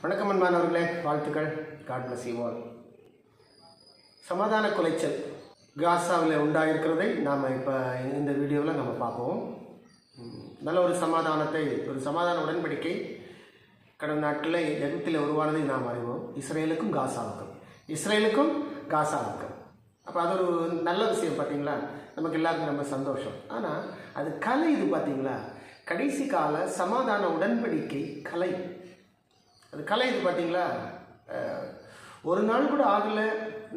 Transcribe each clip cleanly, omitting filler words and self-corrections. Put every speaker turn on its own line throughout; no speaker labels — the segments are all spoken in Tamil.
வணக்கம் அன்பானவர்களே, வாழ்த்துக்கள். God bless you all. சமாதான குலைச்சல் காசாவில் உண்டாயிருக்கிறதை நாம் இப்போ இந்த வீடியோவில் நம்ம பார்ப்போம். நல்ல ஒரு சமாதான உடன்படிக்கை கடந்த நாட்களில் எகிப்தில் உருவானதை நாம் அறிவோம். இஸ்ரேலுக்கும் காசாவுக்கும். அப்போ அது ஒரு நல்ல விஷயம் பார்த்தீங்களா, நமக்கு எல்லாருக்கும் ரொம்ப சந்தோஷம். ஆனால் அது கலை, இது பார்த்தீங்களா, கடைசி கால சமாதான உடன்படிக்கை கலை. அது கலை, இது பார்த்தீங்களா. ஒரு நாள் கூட ஆகலை,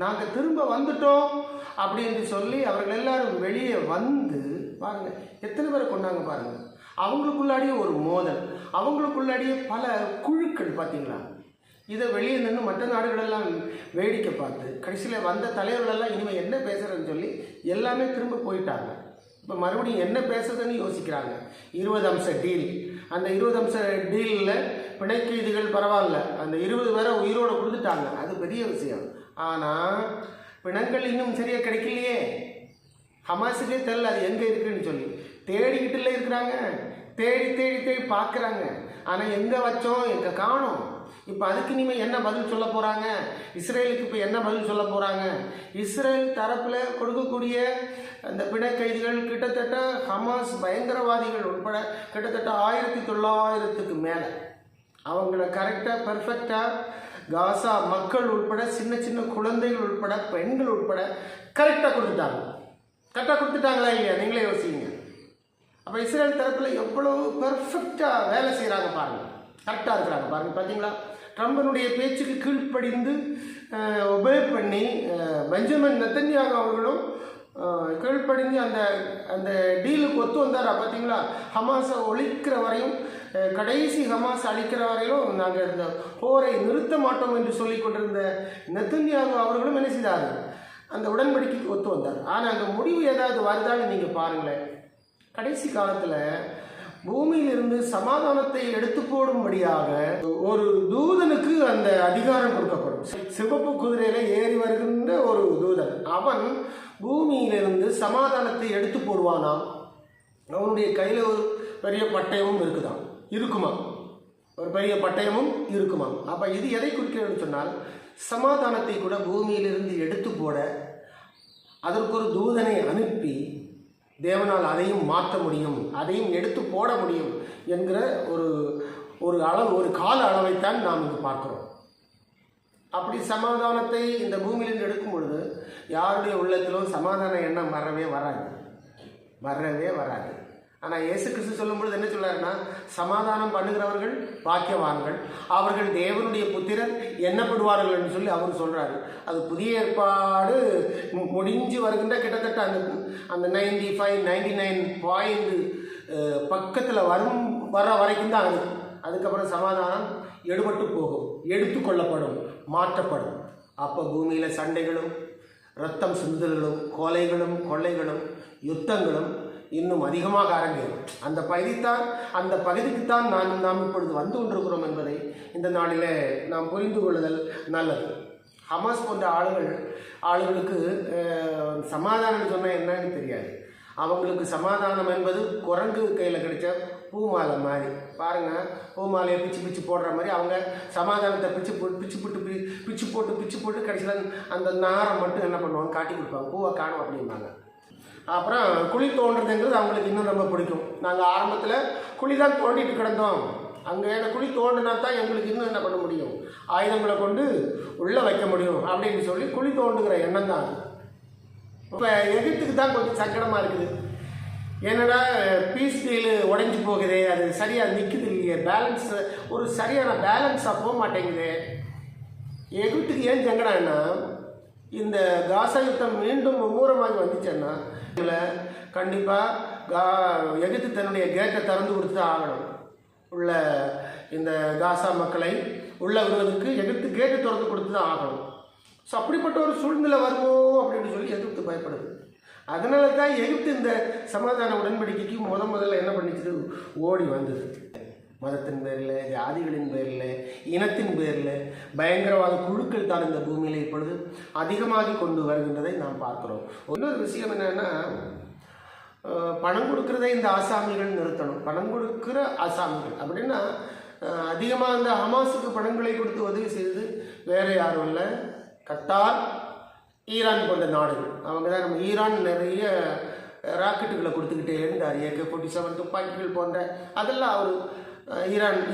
நாங்கள் திரும்ப வந்துட்டோம் அப்படின்னு சொல்லி அவர்கள் எல்லாரும் வெளியே வந்து பாருங்கள், எத்தனை பேரை கொண்டாங்க பாருங்கள். அவங்களுக்குள்ளாடியே ஒரு மோதல், அவங்களுக்குள்ளாடியே பல குழுக்கள் பார்த்தீங்களா. இதை வெளியே நின்று மற்ற நாடுகளெல்லாம் வேடிக்கை பார்த்து கடைசியில் வந்த தலைவர்களெல்லாம் இனிமேல் என்ன பேசுகிறதுன்னு சொல்லி எல்லாமே திரும்ப போயிட்டாங்க. இப்போ மறுபடியும் என்ன பேசுறதுன்னு யோசிக்கிறாங்க. 20 அம்ச டீல், அந்த 20 அம்ச டீலில் பிணை கைதிகள் பரவாயில்ல, அந்த 20 பேரை உயிரோடு கொடுத்துட்டாங்க, அது பெரிய விஷயம். ஆனால் பிணங்கள் இன்னும் சரியாக கிடைக்கலையே. ஹமாஸுக்கே தெரியல அது எங்கே இருக்குன்னு சொல்லி தேடிக்கிட்டுல இருக்கிறாங்க. தேடி பார்க்குறாங்க. ஆனால் எங்கே வச்சோம், எங்கே காணோம். இப்போ அதுக்கு இனிமேல் என்ன பதில் சொல்ல போகிறாங்க? இஸ்ரேலுக்கு இப்போ என்ன பதில் சொல்ல போகிறாங்க? இஸ்ரேல் தரப்பில் கொடுக்கக்கூடிய அந்த பிணை கைதிகள் கிட்டத்தட்ட ஹமாஸ் பயங்கரவாதிகள் உட்பட கிட்டத்தட்ட 1900க்கு மேலே அவங்கள கரெக்டாக பெர்ஃபெக்டாக காசா மக்கள் உட்பட சின்ன குழந்தைகள் உட்பட பெண்கள் உட்பட கரெக்டாக கொடுத்துட்டாங்களா இல்லையா? நீங்களே யோசிங்க. அப்போ இஸ்ரேல் தரப்பில் எவ்வளவு பெர்ஃபெக்டாக வேலை செய்கிறாங்க பாருங்கள், கரெக்டாக இருக்கிறாங்க பாருங்கள். பார்த்தீங்களா, ட்ரம்பனுடைய பேச்சுக்கு கீழ்ப்படிந்து ஒபே பண்ணி பெஞ்சமின் நெத்தன்யாகு அவர்களும் கீழ்ப்படிந்து அந்த டீலுக்கு ஒத்து வந்தாரா பார்த்தீங்களா. ஹமாஸை ஒழிக்கிற வரையும், கடைசி ஹமாஸ் அழிக்கிற வரையிலும் நாங்கள் இந்த போரை நிறுத்த மாட்டோம் என்று சொல்லி கொண்டிருந்த நெத்தன்யாகு அவர்களும் என்ன செய்தார்கள், அந்த உடன்படிக்கைக்கு ஒத்து வந்தார். ஆனால் அந்த முடிவு ஏதாவது வருதான்னு நீங்கள் பாருங்களேன். கடைசி காலத்தில் பூமியிலிருந்து சமாதானத்தை எடுத்து போடும்படியாக ஒரு தூதனுக்கு அந்த அதிகாரம் கொடுக்கப்படும். சிவப்பு குதிரையில ஏறி வருகின்ற ஒரு தூதன், அவன் பூமியிலிருந்து சமாதானத்தை எடுத்து போடுவானாம். அவனுடைய கையில் ஒரு பெரிய பட்டயமும் இருக்குமா, ஒரு பெரிய பட்டயமும் இருக்குமா. அப்போ இது எதை குறிக்கிறதுன்னு சொன்னால், சமாதானத்தை கூட பூமியிலிருந்து எடுத்து போட அதற்கு ஒரு தூதனை அனுப்பி தேவனால் அதையும் மாற்ற முடியும், அதையும் எடுத்து போட முடியும் என்கிற ஒரு கால அளவைத்தான் நாம் இங்கு பார்க்கிறோம். அப்படி சமாதானத்தை இந்த பூமியிலிருந்து எடுக்கும் பொழுது யாருடைய உள்ளத்திலும் சமாதான எண்ணம் வரவே வராது. ஆனால் இயேசு கிறிஸ்து சொல்லும் பொழுது என்ன சொல்றாருன்னா, சமாதானம் பண்ணுகிறவர்கள் பாக்கியவான்கள், அவர்கள் தேவனுடைய புத்திரர் எண்ணப்படுவார்கள் என்று சொல்லி அவர் சொல்றாரு. அது புதிய ஏற்பாடு முடிஞ்சு வருகின்ற கிட்டத்தட்ட அந்த 95-99 பாயிண்ட் பக்கத்தில் வர வரைக்கும் தான் அதுக்கப்புறம் சமாதானம் எடுபட்டு போகும், எடுத்துக்கொள்ளப்படும், மாற்றப்படும். அப்போ பூமியில் சண்டைகளும் இரத்தம் சிந்துதல்களும் கொலைகளும் யுத்தங்களும் இன்னும் அதிகமாக அரங்கேறும். அந்த பகுதிக்குத்தான் நாம் இப்பொழுது வந்து கொண்டிருக்கிறோம் என்பதை இந்த நாளில் நாம் புரிந்து கொள்ளுதல் நல்லது. ஹமாஸ் போன்ற ஆளுகளுக்கு சமாதானம் சொன்னால் என்னன்னு தெரியாது. அவங்களுக்கு சமாதானம் என்பது குரங்கு கையில் கிடைச்ச பூமாலை மாதிரி பாருங்கள். பூமாலையை பிச்சு போடுற மாதிரி அவங்க சமாதானத்தை பிச்சு போட்டு கடைசியில் அந்த நாரை மட்டும் என்ன பண்ணுவாங்க, காட்டி கொடுப்பாங்க, பூவை காணும் அப்படிம்பாங்க. அப்புறம் குழி தோண்டுறதுங்கிறது அவங்களுக்கு இன்னும் ரொம்ப பிடிக்கும். நாங்கள் ஆரம்பத்தில் குழி தான் தோண்டிட்டு கிடந்தோம், அங்கே குழி தோண்டினா தான் எங்களுக்கு இன்னும் என்ன பண்ண முடியும், ஆயுதங்களை கொண்டு உள்ளே வைக்க முடியும் அப்படின்னு சொல்லி குழி தோண்டுகிற எண்ணம் தான். இப்போ எகிப்துக்கு தான் கொஞ்சம் சங்கடமாக இருக்குது. என்னடா பீஸ் டீல் உடைஞ்சி போகுது, அது சரியாக நிற்குது இல்லையே, ஒரு சரியான பேலன்ஸாக போக மாட்டேங்குது. எகிப்துக்கு ஏன் சங்கடம்னா, இந்த காசா யுத்தம் மீண்டும் மும்முரமாகி வந்துச்சுன்னா கண்டிப்பாக எகிப்து தன்னுடைய கேட்டை திறந்து கொடுத்து தான் ஆகணும். உள்ள இந்த காசா மக்களை உள்ள விடுவதற்கு எகிப்து கேட்டை திறந்து கொடுத்து தான் ஆகணும். ஸோ அப்படிப்பட்ட ஒரு சூழ்நிலை வருமோ அப்படின்னு சொல்லி எகிப்து பயப்படுது. அதனால தான் எகிப்து இந்த சமாதான உடன்படிக்கைக்கு முதல்ல என்ன பண்ணிச்சு, ஓடி வந்தது. மதத்தின் பேரில், ஜாதிகளின் பேரில், இனத்தின் பேரில் பயங்கரவாத குழுக்கள் தான் இந்த பூமியில் இப்பொழுது அதிகமாகி கொண்டு வருகின்றதை நாம் பார்க்கிறோம். இன்னொரு விஷயம் என்னன்னா, பணம் கொடுக்குறதை இந்த ஆசாமிகள் நிறுத்தணும். பணம் கொடுக்குற ஆசாமிகள் அப்படின்னா அதிகமாக அந்த ஹமாஸுக்கு பணங்களை கொடுத்து உதவி செய்தது வேறு யாரும் இல்லை, கத்தார், ஈரான் போன்ற நாடுகள். அவங்க தான் நம்ம ஈரான் நிறைய ராக்கெட்டுகளை கொடுத்துக்கிட்டே இருந்தார். AK-47 துப்பாக்கிகள் போன்ற அதெல்லாம் அவர்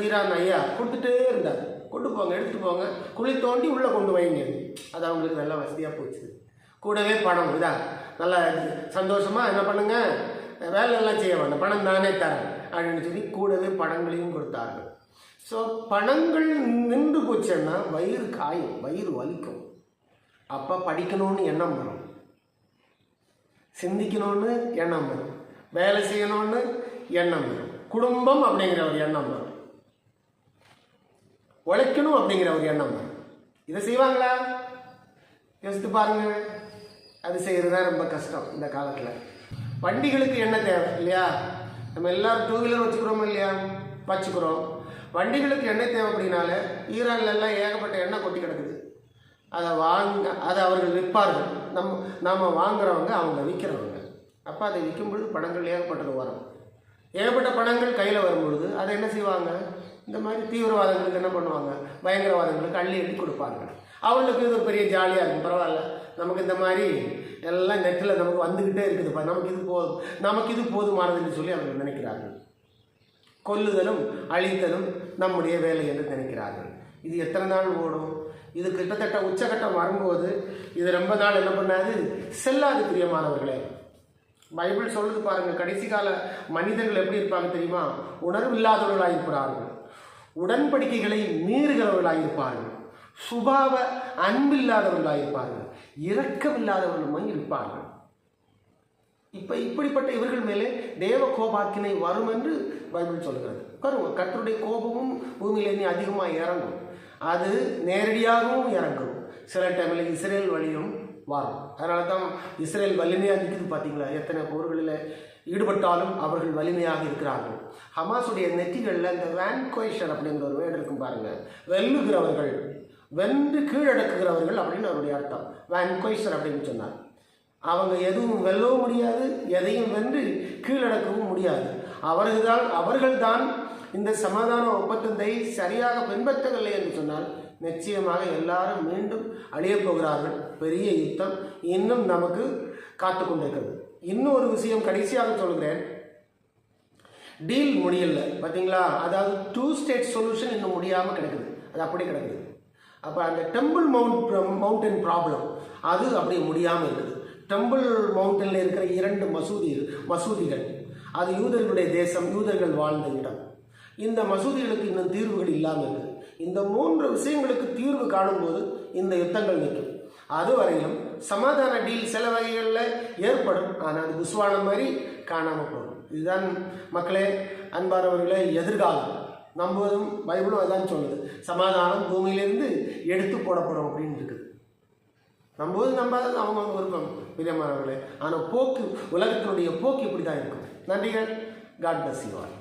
ஈரான் ஐயா கொடுத்துட்டே இருந்தார். கொண்டு போங்க, எடுத்துகிட்டு போங்க, குழி தோண்டி உள்ளே கொண்டு வைங்க. அது அவங்களுக்கு நல்லா வசதியாக போச்சு. கூடவே பணம் இதான் நல்லா சந்தோஷமாக என்ன பண்ணுங்க, வேலையெல்லாம் செய்ய வேண்டாம், பணம் தானே தரேன் அப்படின்னு சொல்லி கூடவே பணங்களையும் கொடுத்தார்கள். ஸோ பணங்கள் நின்று போச்சுன்னா வயிறு காயும், வயிறு வலிக்கும். அப்போ படிக்கணும்னு எண்ணம் வரும், சிந்திக்கணும்னு எண்ணம் வரும், வேலை செய்யணும்னு எண்ணம் வரும், குடும்பம் அப்படிங்கிற ஒரு எண்ணம் வரும், உழைக்கணும் அப்படிங்கிற ஒரு எண்ணம் வரும். இதை செய்வாங்களா? யோசித்து பாருங்க. அது செய்கிறது தான் ரொம்ப கஷ்டம் இந்த காலத்தில். வண்டிகளுக்கு எண்ணெய் தேவை இல்லையா? நம்ம எல்லோரும் 2 வீலர் வச்சுக்கிறோமோ இல்லையா? வச்சுக்கிறோம். வண்டிகளுக்கு எண்ணெய் தேவை. அப்படின்னால ஈரான்லாம் ஏகப்பட்ட எண்ணெய் கொட்டி கிடக்குது. அதை அவர்கள் விற்பார்கள். நாம் வாங்குறவங்க, அவங்க விற்கிறவங்க. அப்போ அதை விற்கும்பொழுது பணங்கள் ஏகப்பட்டது வரும். ஏகப்பட்ட பணங்கள் கையில் வரும்பொழுது அதை என்ன செய்வாங்க? இந்த மாதிரி தீவிரவாதங்களுக்கு என்ன பண்ணுவாங்க? பயங்கரவாதங்களுக்கு அள்ளி கொடுப்பாங்க. அவங்களுக்கு இது ஒரு பெரிய ஜாலியாக இருக்கும். பரவாயில்ல, நமக்கு இந்த மாதிரி எல்லாம் நெட்டில் நமக்கு வந்துக்கிட்டே இருக்குதுப்பா, நமக்கு இது போதுமானதுன்னு சொல்லி அவர்கள் நினைக்கிறார்கள். கொல்லுதலும் அழித்தலும் நம்முடைய வேலை என்று நினைக்கிறார்கள். இது எத்தனை நாள் ஓடும்? இது கிட்டத்தட்ட உச்சகட்டம் வரும்போது இது ரொம்ப நாள் என்ன பண்ணாது, செல்லாது. பிரியமானவர்களே, பைபிள் சொல்லுது பாருங்க, கடைசி கால மனிதர்கள் எப்படி இருப்பாங்க தெரியுமா? உணர்வு இல்லாதவர்களாக இருப்பார்கள், உடன்படிக்கைகளை மீறுகிறவர்களாக இருப்பார்கள், சுபாவ அன்பில்லாதவர்களாக இருப்பார்கள், இரக்கமில்லாதவர்களுமாய் இருப்பார்கள். இப்படிப்பட்ட இவர்கள் மேலே தேவ கோபாக்கினை வரும் என்று பைபிள் சொல்கிறது. கர்த்தருடைய கோபமும் பூமியிலே அதிகமாக இறங்கும். அது நேரடியாகவும் இறங்கும். சில டைமில் இஸ்ரேல் வழியும் வரும். அதனால தான் இஸ்ரேல் வலிமையாக நிற்குது. பார்த்தீங்களா? எத்தனை போர்களில் ஈடுபட்டாலும் அவர்கள் வலிமையாக இருக்கிறார்கள். ஹமாஸுடைய நெற்றிகளில் இந்த வேன்கோய்ஷர் அப்படிங்கிற ஒரு வேர்டு இருக்கும் பாருங்கள். வெல்லுகிறவர்கள், வென்று கீழடக்குகிறவர்கள் அப்படின்னு அவருடைய அர்த்தம். வேன்கோய்ஷர் அப்படின்னு சொன்னார். அவங்க எதுவும் வெல்லவும் முடியாது, எதையும் வென்று கீழடக்கவும் முடியாது. அவர்கள்தான் இந்த சமாதான ஒப்பந்தத்தை சரியாக பின்பற்றவில்லை என்று சொன்னால் நிச்சயமாக எல்லாரும் மீண்டும் அழியப் போகிறார்கள். பெரிய யுத்தம் இன்னும் நமக்கு காத்து கொண்டிருக்கிறது. இன்னும் ஒரு விஷயம் கடைசியாக சொல்கிறேன். டீல் முடியல பார்த்தீங்களா? அதாவது 2 ஸ்டேட் சொல்யூஷன் இன்னும் முடியாமல் கிடக்குது. அது அப்படி கிடக்குது. அப்போ அந்த டெம்பிள் மவுண்டன் ப்ராப்ளம் அது அப்படி முடியாமல் இருக்குது. டெம்பிள் மவுண்டனில் இருக்கிற 2 மசூதிகள் அது யூதர்களுடைய தேசம், யூதர்கள் வாழ்ந்த இடம். இந்த மசூதிகளுக்கு இன்னும் தீர்வுகள் இல்லாமல் இருக்குது. இந்த 3 விஷயங்களுக்கு தீர்வு காணும்போது இந்த யுத்தங்கள் நிற்கும். அதுவரையிலும் சமாதான டீல் சில வகைகளில் ஏற்படும். ஆனால் அது புஸ்வானம் மாதிரி காணாமல் போகும். இதுதான் மக்களே, அன்பானவர்களே, எதிர்காலம். நம்புவதும் பைபிளும் அதான் சொல்லுது. சமாதானம் பூமியிலிருந்து எடுத்து போடப்படும் அப்படின்னு இருக்குது. நம்புவது நம்பாதது அவங்க விருப்பம் பிரியமானவர்களே. ஆனால் உலகத்தினுடைய போக்கு இப்படி தான் இருக்கும். நன்றிகள். God bless you all.